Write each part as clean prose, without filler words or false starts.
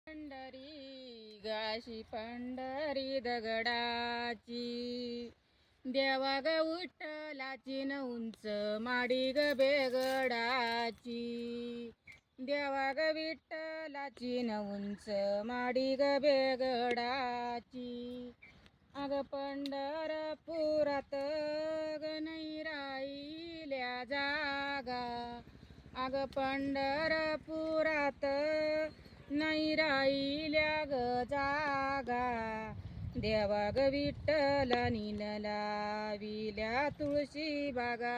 पंढरी गाशी पंढरी दगडाची देवा ग विठ्ठलाची न उंच माडी ग बेगडाची देवा ग विठ्ठलाची न उंच माडी ग बेगडाची अग पंढरपुरात ग नाही राहिल्या जागा अग पंढरपुरात नाही राहिल्या ग जागा देवा ग विठ्ठलानी न लाविल्या तुळशी बागा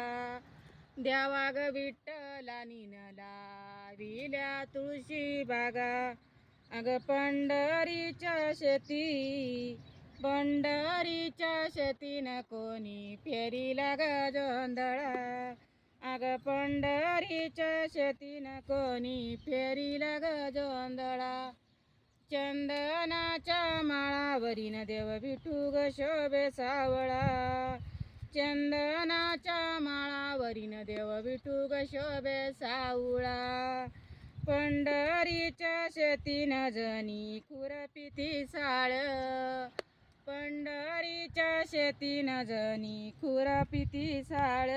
देवा ग विठ्ठलानी न लाविल्या तुळशी बागा अग पंढरीच्या शेती पंढरीच्या शेतीनं कोणी फेरीला ग जोंधळा अग पंढरीच्या शेतीनं कोणी फेरीला ग जोंधळा चंदनाच्या माळावरीन देव विठू ग शोभे सावळा चंदनाच्या माळावरीन देव विठू ग शोभे सावळा पंढरीच्या शेतीनं जणी खुरपिती साळ पंढरीच्या शेतीनं जणी खुरपिती साळ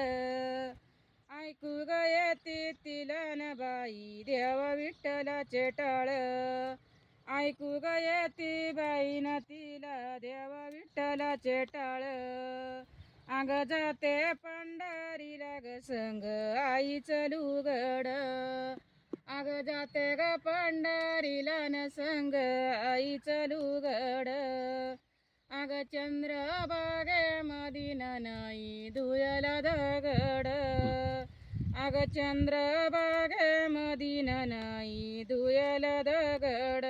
ऐकू ग येते तिलन बाई देव विठ्ठलाचे टाळ ऐकू ग येते बाई न तिला देव विठ्ठलाचे टाळ अग जाते पंढरीला ग संग आईचं लुगड अग जाते ग पंढरीला न संग आईचं लुगड अग चंद्रभागे मदीन नाही धुयला दगड अग चंद्रभागे मदीन नाही धुयला दगड